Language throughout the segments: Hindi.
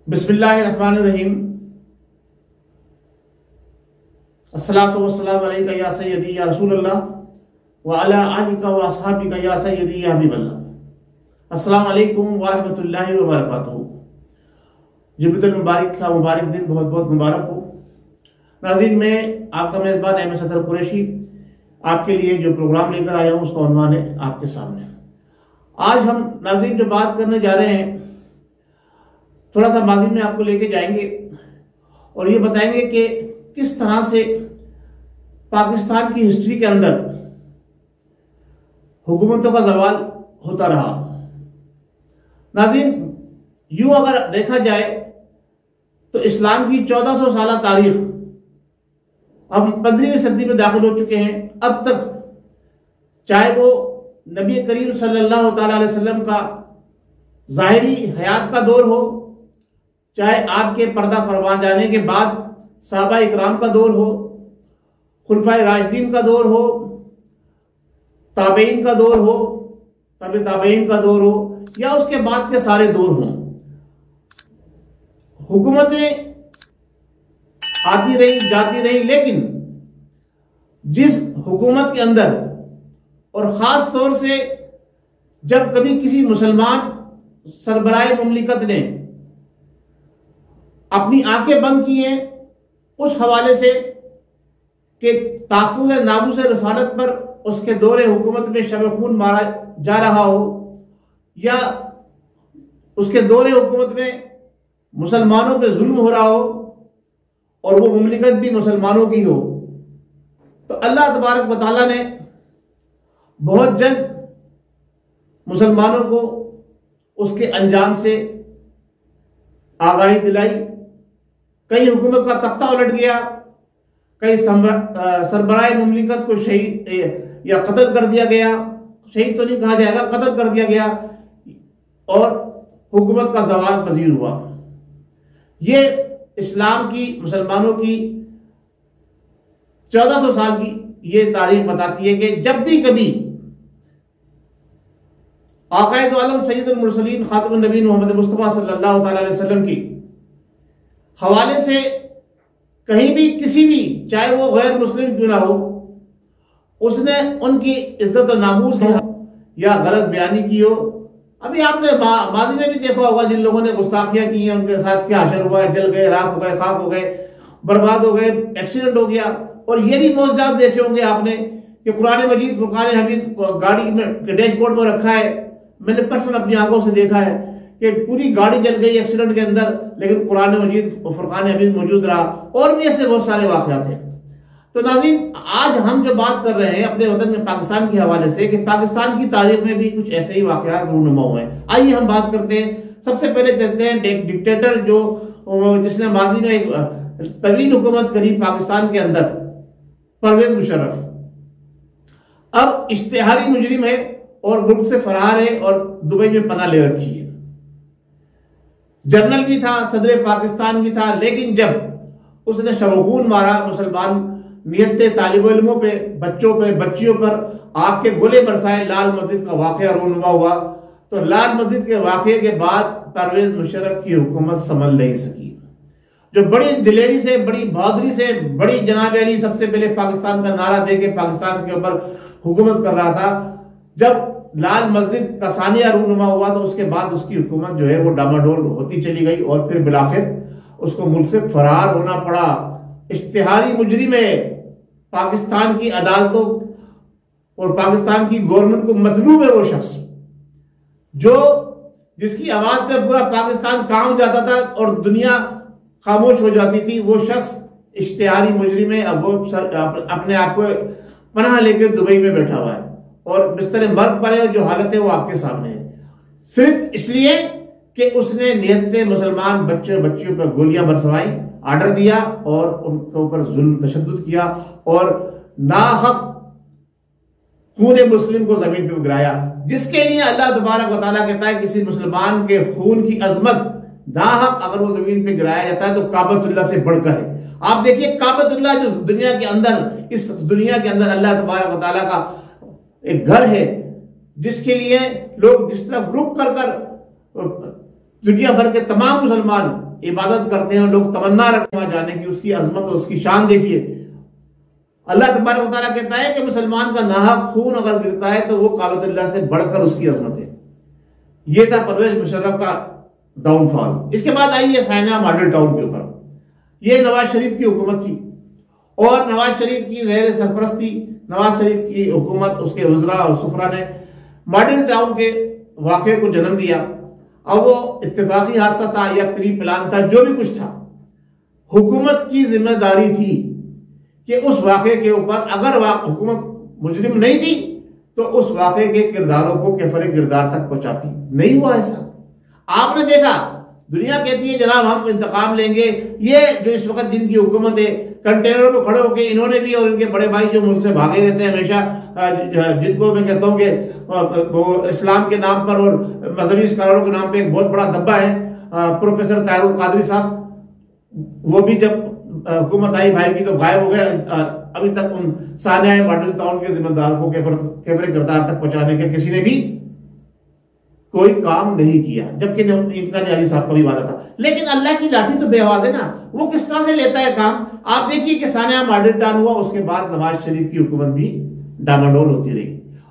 बिस्मिल्लाहिर्रहमानिर्रहीम। अस्सलातु वस्सलामु अलैका या सय्यदी या रसूलल्लाह व अला आलिका व अस्हाबिका या सय्यदी या हबीबल्लाह। अस्सलामु अलैकुम व रहमतुल्लाहि व बरकातुहू। जुम्मतुल मुबारक का मुबारक दिन बहुत बहुत मुबारक हो। नाज़रीन, मैं आपका मेज़बान अहमद सदर कुरैशी आपके लिए जो प्रोग्राम लेकर आया हूँ उसका उन्वान है आपके सामने। आज हम नाज़रीन जो बात करने जा रहे हैं, थोड़ा सा माजी में आपको लेके जाएंगे और ये बताएंगे कि किस तरह से पाकिस्तान की हिस्ट्री के अंदर हुकूमतों का ज़वाल होता रहा। नाज़रीन, यूं अगर देखा जाए तो इस्लाम की 1400 साल तारीख, हम 15वीं सदी में दाखिल हो चुके हैं। अब तक चाहे वो नबी करीम सल्लल्लाहु अलैहि वसल्लम का ज़ाहिरी हयात का दौर हो, चाहे आपके पर्दा फरमान जाने के बाद सहाबा इकराम का दौर हो, खुलफाए राशिदीन का दौर हो, ताबईन का दौर हो, तबे ताबईन का दौर हो, या उसके बाद के सारे दौर हों, हुकूमतें आती रही जाती रही, लेकिन जिस हुकूमत के अंदर और ख़ास तौर से जब कभी किसी मुसलमान सरबराह मुमलिकत ने अपनी आंखें बंद की हैं उस हवाले से कि ताक़ुज़ नामूस रसालत पर उसके दौरे हुकूमत में शब खून मारा जा रहा हो, या उसके दौरे हुकूमत में मुसलमानों पे जुल्म हो रहा हो और वो मुमलिकत भी मुसलमानों की हो, तो अल्लाह तबारक व तआला ने बहुत जल्द मुसलमानों को उसके अंजाम से आगाही दिलाई। कई हुकूमत का तख्ता उलट गया, कई सरबराह मुमलिकत को शहीद या कत्ल कर दिया गया, शहीद तो नहीं कहा जाएगा, कत्ल कर दिया गया और हुकूमत का ज़वाल पजीर हुआ। ये इस्लाम की, मुसलमानों की 1400 साल की ये तारीख बताती है कि जब भी कभी आक़ाए दो आलम सय्यदुल मुरसलीन खातमुन नबीय्यीन मोहम्मद मुस्तफ़ा सल्लल्लाहु अलैहि वसल्लम की हवाले से कहीं भी किसी भी, चाहे वो गैर मुस्लिम क्यों ना हो, उसने उनकी इज्जत और नामूस या गलत बयानी की हो। अभी आपने माजी में भी देखा होगा जिन लोगों ने गुस्ताखियां की हैं उनके साथ क्या हशर हुआ है, जल गए, राख हो गए, खाक हो गए, बर्बाद हो गए, एक्सीडेंट हो गया। और ये भी मौजूद देखे होंगे आपने कि कुरान मजीद फुरकान हमीद गाड़ी में डैशबोर्ड में रखा है। मैंने पर्सनल अपनी आंखों से देखा है कि पूरी गाड़ी जल गई एक्सीडेंट के अंदर, लेकिन कुरान मजीद और फुरकान हमीद मौजूद रहा। और भी ऐसे बहुत सारे वाक़यात हैं। तो नाज़रीन, आज हम जो बात कर रहे हैं अपने वतन में पाकिस्तान के हवाले से कि पाकिस्तान की तारीख में भी कुछ ऐसे ही वाक़यात रूनुमा हुए हैं। आइए हम बात करते हैं। सबसे पहले चलते हैं एक डिक्टेटर जिसने माजी में एक तवील हुकूमत करी पाकिस्तान के अंदर, परवेज मुशर्रफ। अब इश्तिहारी मुजरिम है और मुल्क से फरार है और दुबई में पनाह ले रखी है। जनरल भी था, सदर पाकिस्तान भी था, लेकिन जब उसने शब-ए-खून मारा, मुसलमान नियत्ते तालिब इल्मों पे, बच्चों पे, बच्चियों पर आग के गोले बरसाए, लाल मस्जिद का वाक़या रूनुमा हुआ। तो लाल मस्जिद के वाक़े के बाद परवेज मुशर्रफ की हुकूमत संभल नहीं सकी, जो बड़ी दिलेरी से, बड़ी बहादुरी से, बड़ी जनाब अली सबसे पहले पाकिस्तान का नारा देके पाकिस्तान के ऊपर हुकूमत कर रहा था। जब लाल मस्जिद का सानिया रूनुमा हुआ तो उसके बाद उसकी हुकूमत जो है वो डामाडोल होती चली गई और फिर बिलाखिर उसको मुल्क से फरार होना पड़ा। इश्तिहारी मुजरिम है, पाकिस्तान की अदालतों और पाकिस्तान की गवर्नमेंट को मतलूब है वो शख्स जिसकी आवाज पे पूरा पाकिस्तान काम जाता था और दुनिया खामोश हो जाती थी। वो शख्स इश्तिहारी मुजरिम है। अब वो अपने आप को पनाह लेकर दुबई में बैठा हुआ है और बिस्तर मर्ग पर है। जो हालत है वो आपके सामने है, सिर्फ इसलिए कि उसने नियत मुसलमान बच्चे और बच्चियों पर गोलियां बरसवाई, ऑर्डर दिया और उनके ऊपर जुल्म तशद्दुद किया और नाहक खून मुस्लिम को जमीन पर गिराया, जिसके लिए अल्लाह तबारक व तआला कहता है किसी मुसलमान के खून की अजमत नाहक अगर वो जमीन पे गिराया जाता है तो काबतुल्लाह से बढ़कर है। आप देखिए काबतुल्लाह जो दुनिया के अंदर, इस दुनिया के अंदर अल्लाह तबारक व तआला का एक घर है, जिसके लिए लोग जिस तरफ रुक कर कर दुनिया भर के तमाम मुसलमान इबादत करते हैं, लोग तमन्ना रखते हैं जाने की, उसकी अजमत और उसकी शान देखिए। अल्लाह तबारक व तआला कहता है कि मुसलमान का नाहक खून अगर गिरता है तो वो काबतुल्लाह से बढ़कर उसकी अजमत है। यह था परवेज मुशर्रफ का डाउनफॉल। इसके बाद आइए साइना मॉडल टाउन के ऊपर। यह नवाज शरीफ की हुकूमत थी और नवाज शरीफ की ज़ेर सरपरस्ती, नवाज शरीफ की हुकूमत, उसके वज़रा और सुफरा ने मॉडल टाउन के वाक़े को जन्म दिया। अब वो इत्तेफाकी हादसा था या प्री प्लान था, जो भी कुछ था, हुकूमत की जिम्मेदारी थी कि उस वाक़े के ऊपर अगर हुकूमत मुजरिम नहीं थी तो उस वाक़े के किरदारों को कैफरे किरदार तक पहुंचाती। नहीं हुआ ऐसा। आपने देखा दुनिया कहती है जनाब हम इंतकाम लेंगे। ये जो इस वक्त दिन की हुकूमत है, कंटेनरों पर खड़े होकर इन्होंने भी और इनके बड़े भाई जो मुल्क से भागे रहते हैं हमेशा, जिनको मैं कहता हूं कि वो इस्लाम के नाम पर और मजहबी स्कॉलरों के नाम पे एक बहुत बड़ा धब्बा है, प्रोफेसर तारुल कादरी साहब, वो भी जब हुकूमत आई भाई की तो गायब हो गए। अभी तक उन सानिया मॉडल टाउन के जिम्मेदार को कैफरे किरदार तक पहुंचाने के किसी ने भी कोई काम नहीं किया, जबकि इनका न्याजी साहब का भी वादा था। लेकिन अल्लाह की लाठी तो बेआवाज है ना, वो किस तरह से लेता है काम। आप देखिए कि सानिया मॉडल टाउन हुआ, उसके बाद नवाज शरीफ की हुकूमत भी डामाडोल होती रही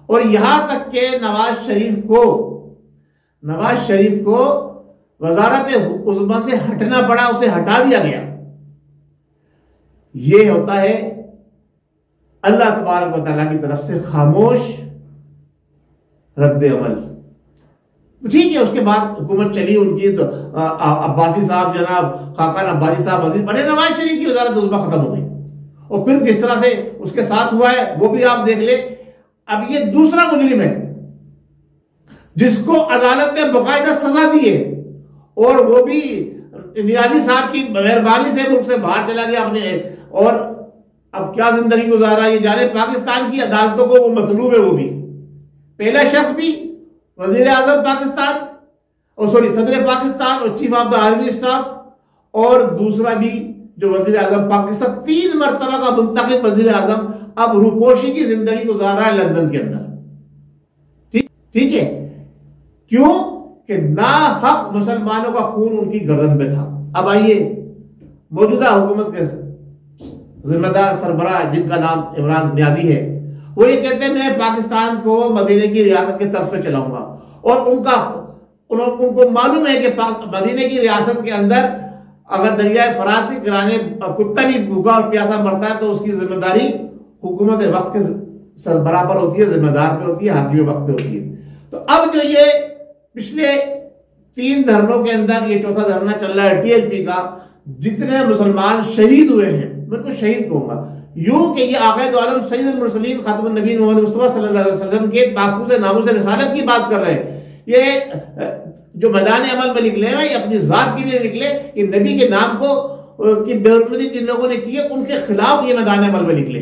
और यहां तक के नवाज शरीफ को वजारत उज़्मा से हटना पड़ा, उसे हटा दिया गया। यह होता है अल्लाह तबारक व तआला की तरफ से खामोश रद्द अमल। ठीक है, उसके बाद हुकूमत चली उनकी तो अब्बासी साहब, जनाब खाकान अब्बासी साहब वजीर बने, नवाज शरीफ की वजारत उज़्मा खत्म हो गई और फिर किस तरह से उसके साथ हुआ है वो भी आप देख ले। अब ये दूसरा मुजरिम है जिसको अदालत ने बाकायदा सजा दी है और वो भी नियाजी साहब की मेहरबानी से मुल्क से बाहर चला गया अपने, और अब क्या जिंदगी गुजार रहा है ये जाने। पाकिस्तान की अदालतों को वो मतलूब है। वो भी पहला शख्स भी वजीर आजम पाकिस्तान और सदर पाकिस्तान और chief of the army staff, और दूसरा भी जो वजीर आजम पाकिस्तान, 3 मरतबा का मुंतखब वजीर आजम अब रूपोशी की जिंदगी गुजार रहा है लंदन के अंदर। ठीक है, क्यों कि नाहक मुसलमानों का खून उनकी गर्दन पे था। अब आइए मौजूदा हुकूमत के जिम्मेदार सरबराह जिनका नाम इमरान नियाजी है, वो ये कहते हैं मैं पाकिस्तान को मदीने की रियासत के तरफ से चलाऊंगा और उनको मालूम है कि मदीने की रियासत के अंदर अगर दरियाए फरात के किनारे कुत्ता भी भूखा और प्यासा मरता है तो उसकी जिम्मेदारी हुकूमत वक्त के सरबराह पर होती है, जिम्मेदार पे होती है, हाकिम वक्त पे होती है। तो अब जो ये पिछले 3 धरनों के अंदर ये चौथा धरना चल रहा है टीएलपी का, जितने मुसलमान शहीद हुए हैं, मैं उनको शहीद कहूंगा, यूं कि ये आक़ाए दो आलम सैयदुल मुरसलीन खातमुन नबीय्यीन मोहम्मद मुस्तफा सल्लल्लाहु अलैहि वसल्लम के ताफ़ुज़ नामूस रिसालत की बात कर रहे हैं। ये जो मैदान अमल में निकले हैं ये अपनी जात के लिए निकले, ये नबी के नाम को की बेहुरमती जिन लोगों ने की है उनके खिलाफ ये मैदान अमल में निकले।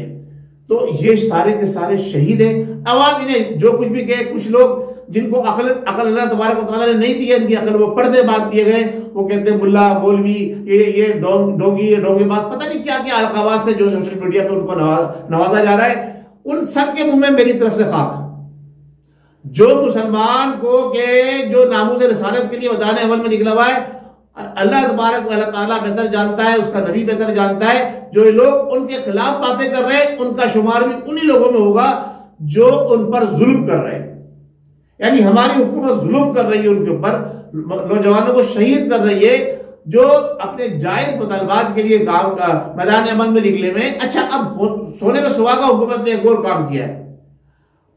तो ये सारे के सारे शहीद हैं। अवाम इन्हें जो कुछ भी कहे, कुछ लोग जिनको अकल अल्लाह तबारक व तआला ने नहीं दी है, इनकी अकल वो पर्दे बात दिए गए, वो कहते हैं मुल्ला मौलवी ये डोंगी ये डोंगेबाज, पता नहीं क्या क्या अलकावात से जो सोशल मीडिया पे उनको नवाजा जा रहा है। उन सब के मुंह में मेरी तरफ से खाक। जो मुसलमान को के जो नामूस रिसालत के लिए मैदान अमल में निकला हुआ है, अल्लाह तबारक व तआला बेहतर जानता है, उसका नबी बेहतर जानता है। जो लोग उनके खिलाफ बातें कर रहे हैं उनका शुमार भी उन्हीं लोगों में होगा जो उन पर जुल्म कर रहे हैं। यानी हमारी हुकूमत जुल्म कर रही है उनके ऊपर, नौजवानों को शहीद कर रही है जो अपने जायज मुतालबात के लिए गांव का मैदान अमल में निकले हुए। अच्छा, अब सोने पे सुहागा हुकूमत ने एक और काम किया है।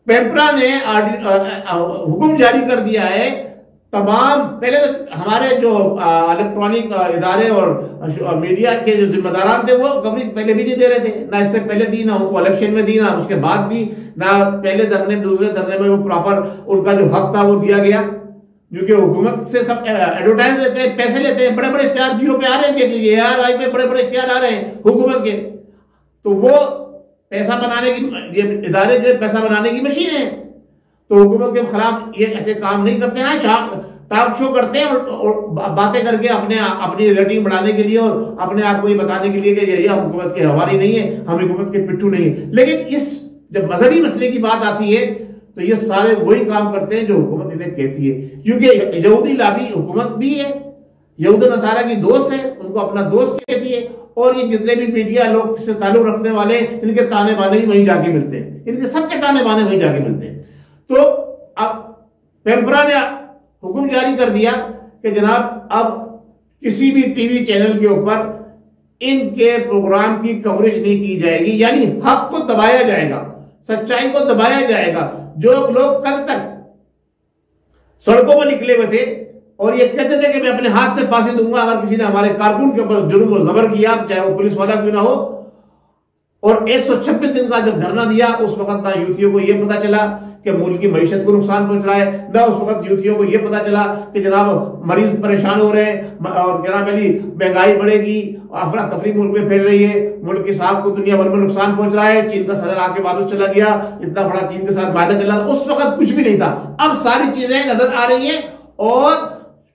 पेपरा ने हुक्म जारी कर दिया है तमाम, पहले तो हमारे जो इलेक्ट्रॉनिक इदारे और मीडिया के जो जिम्मेदारान थे वो कवरेज पहले भी नहीं दे रहे थे, ना इससे पहले दी, ना उनको इलेक्शन में दी, ना उसके बाद दी, ना पहले धरने दूसरे धरने में वो प्रॉपर उनका जो हक था वो दिया गया। क्योंकि हुकूमत से सब एडवर्टाइज लेते हैं, पैसे लेते हैं, बड़े बड़े इश्तिहार जियो पे आ रहे हैं, देख लीजिए ARI पे बड़े बड़े इश्तिहार आ रहे हैं हुकूमत के। तो वो पैसा बनाने की, ये इदारे जो पैसा बनाने की मशीन है, तो हुकूमत के खिलाफ ये ऐसे काम नहीं करते हैं। टॉक शो करते हैं और बातें करके अपनी रेटिंग बढ़ाने के लिए और अपने आप को ये बताने के लिए कि ये हम हुकूमत के हवारी नहीं है, हम हुकूमत के पिट्ठू नहीं है। लेकिन जब मजहबी मसले की बात आती है तो ये सारे वही काम करते हैं जो हुकूमत इन्हें कहती है, क्योंकि यहूदी लाबी हुकूमत भी है, यहूद नसारा की दोस्त है, उनको अपना दोस्त कहती है। और ये जितने भी मीडिया लोग से ताल्लुक रखने वाले, इनके ताने बाने भी वहीं जाके मिलते हैं, इनके सबके ताने बाने वहीं जाके मिलते हैं। तो अब पेम्परा ने हुक्म जारी कर दिया कि जनाब अब किसी भी टीवी चैनल के ऊपर इनके प्रोग्राम की कवरेज नहीं की जाएगी, यानी हक को दबाया जाएगा, सच्चाई को दबाया जाएगा। जो लोग कल तक सड़कों पर निकले हुए थे और ये कहते थे कि मैं अपने हाथ से फांसी दूंगा अगर किसी ने हमारे कारकुन के ऊपर जुर्म और जबर किया, चाहे वो पुलिस वाला क्यों ना हो, और 126 दिन का जब धरना दिया, उस वक्त ना यूथियों को यह पता चला कि मुल्क की मईशत को नुकसान पहुंच रहा है, ना उस वक्त यूथियों को यह पता चला कि जनाब मरीज परेशान हो रहे हैं और जनाब अली महंगाई बढ़ेगी, अफरा तफरी मुल्क में फैल रही है, मुल्क की साख को दुनिया भर में नुकसान पहुंच रहा है, चीन का सदर आके वापस चला गया, इतना बड़ा चीन के साथ वायदा चला, उस वक्त कुछ भी नहीं था। अब सारी चीजें नजर आ रही हैं और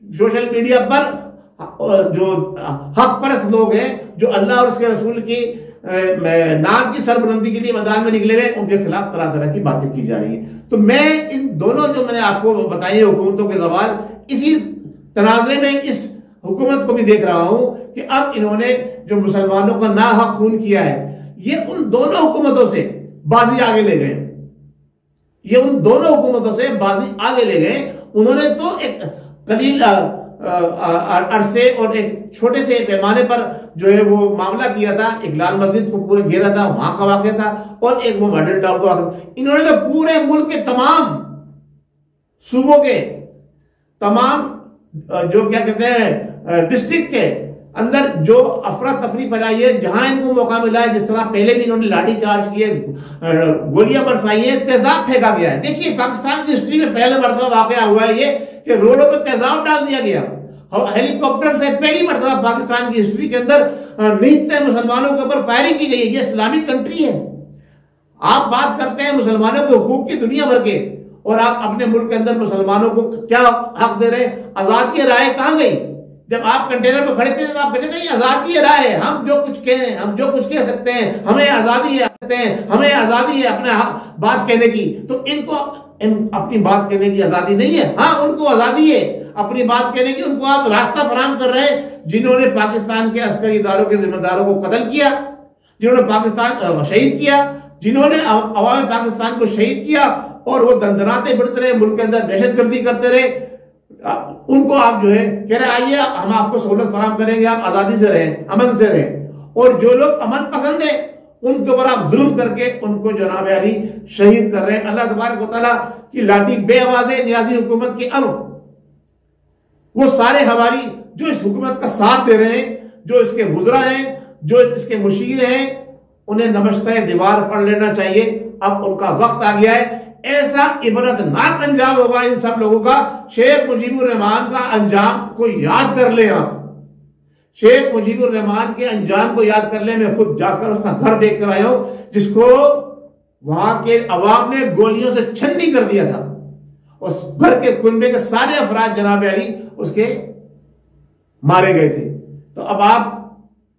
सोशल मीडिया पर जो हक परस्त लोग हैं, जो अल्लाह और उसके रसूल की नाम की सरबुलंदी के लिए मैदान में निकले हुए, उनके खिलाफ तरह तरह की बातें की जा रही है। तो मैं इन दोनों जो मैंने आपको बताई हुकूमतों के सवाल, इसी तनाज़े में इस हुकूमत को भी देख रहा हूं कि अब इन्होंने जो मुसलमानों का नाहक खून किया है, ये उन दोनों हुकूमतों से बाजी आगे ले गए, ये उन दोनों हुकूमतों से बाजी आगे ले गए। उन्होंने तो एक कलील अरसे और एक छोटे से पैमाने पर जो है वो मामला किया था, एक लाल मस्जिद को पूरे घेरा था, वहां का वाकया था, और एक वो मॉडल टाउन का वाकया। इन्होंने तो पूरे मुल्क के तमाम सूबों के तमाम जो क्या कहते हैं डिस्ट्रिक्ट के अंदर जो अफरा तफरी फैलाई है, जहां इनको मौका मिला है, जिस तरह पहले भी इन्होंने लाठी चार्ज किए, गोलियां बरसाई है, तेजाब फेंका गया है। देखिए पाकिस्तान की हिस्ट्री में पहले मरतबा वाकया हुआ है ये कि रोडों पर तेजाब डाल दिया गया, हेलीकॉप्टर से पहली मरतबा पाकिस्तान की हिस्ट्री के अंदर निहत्ते मुसलमानों के ऊपर फायरिंग की गई है। ये इस्लामिक कंट्री है। आप बात करते हैं मुसलमानों के हुकूक की दुनिया भर के, और आप अपने मुल्क के अंदर मुसलमानों को क्या हक दे रहे हैं? आजादी राय कहां गई? जब आप कंटेनर पर खड़े थे तो आप कहते थे ये आजादी राय है, हम जो कुछ कहें, हम जो कुछ कह सकते हैं, हमें आजादी है, हमें आजादी है अपने बात कहने की। तो इनको अपनी बात कहने की आजादी नहीं है? हाँ, उनको आजादी है अपनी बात कहने की। उनको आप रास्ता फराहम कर रहे हैं जिन्होंने पाकिस्तान के अस्करी इदारों के जिम्मेदारों को कत्ल किया, जिन्होंने पाकिस्तान शहीद किया, जिन्होंने अवाम पाकिस्तान को शहीद किया, और वो दंदनाते बढ़ते रहे, मुल्क के अंदर दहशतगर्दी करते रहे। उनको आप जो है कह रहे आइए हम आपको सहूलत फराहम करेंगे, आप आजादी से रहें, अमन से रहें। और जो लोग अमन पसंद है उनके ऊपर आप जुल्म करके उनको जनाब अली शहीद कर रहे हैं। अल्लाह तबारक व तआला की लाठी बेआवाज है नियाजी हुकूमत की। अब वो सारे हवारी जो इस हुकूमत का साथ दे रहे हैं, जो इसके वुज़रा हैं, जो इसके मुशीर हैं, उन्हें नमश्ते दीवार पढ़ लेना चाहिए। अब उनका वक्त आ गया है। ऐसा इबरतनाक अंजाम होगा इन सब लोगों का। शेख मुजीबुर रहमान का अंजाम को याद कर ले आप, शेख मुजीबुर रहमान के अंजाम को याद कर ले। मैं खुद जाकर उसका घर देख कर आया हूं, जिसको वहां के अवाम ने गोलियों से छन्नी कर दिया था। उस घर के कुनबे के सारे अफराद जनाब अली उसके मारे गए थे। तो अब आप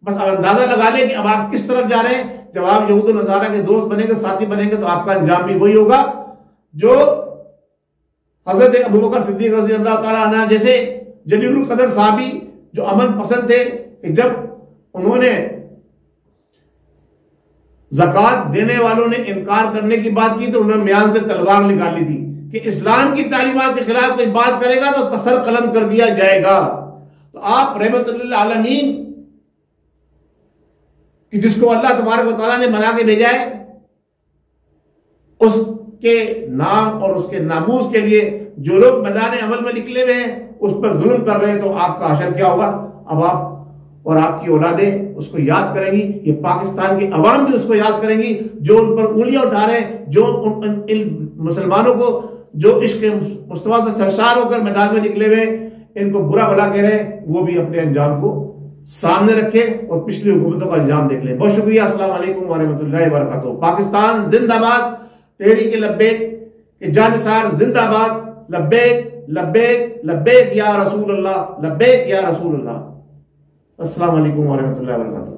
बस अब अंदाजा लगा ले कि अब आप किस तरफ जा रहे हैं। जब आप यहूद नज़ारा के दोस्त बनेंगे, साथी बनेंगे, तो आपका अंजाम भी वही होगा जो हजरत अबू बकर सिद्दीक रज़ी अल्लाह तआला अन्हु जैसे जलीलुल कदर साहबी जो अमन पसंद थे, कि जब उन्होंने ज़कात देने वालों ने इनकार करने की बात की तो उन्होंने म्यान से तलवार निकाली थी कि इस्लाम की तालीमात के खिलाफ कोई बात करेगा तो उसका सर कलम कर दिया जाएगा। तो आप रहमतुल्लिल आलमीन कि जिसको अल्लाह तबारक व तआला ने बना के भेजा है, उसके नाम और उसके नामूस के लिए जो लोग मैदान अमल में निकले हुए हैं उस पर जुल्म कर रहे हैं, तो आपका असर क्या होगा? अब आप और आपकी औलादें उसको याद करेंगी, ये पाकिस्तान की अवाम भी उसको याद करेंगी, जो उन पर उंगलियां उठा रहे हैं, जो इन मुसलमानों को जो इश्क मुस्तफा से सरशार होकर मैदान में निकले हुए इनको बुरा भला कह रहे हैं, वो भी अपने अंजाम को सामने रखे और पिछली हुकूमतों का अंजाम देख ले। बहुत शुक्रिया। अस्सलाम वालेकुम व रहमतुल्लाहि व बरकातहू। पाकिस्तान जिंदाबाद, तहरीक लब्बैक के जानिसार जिंदाबाद। लब्बैक लब्बैक लब्बैक या रसूल अल्लाह, लब्बैक या रसूल अल्लाह। अस्सलाम वालेकुम व रहमतुल्लाहि व बरकातहू।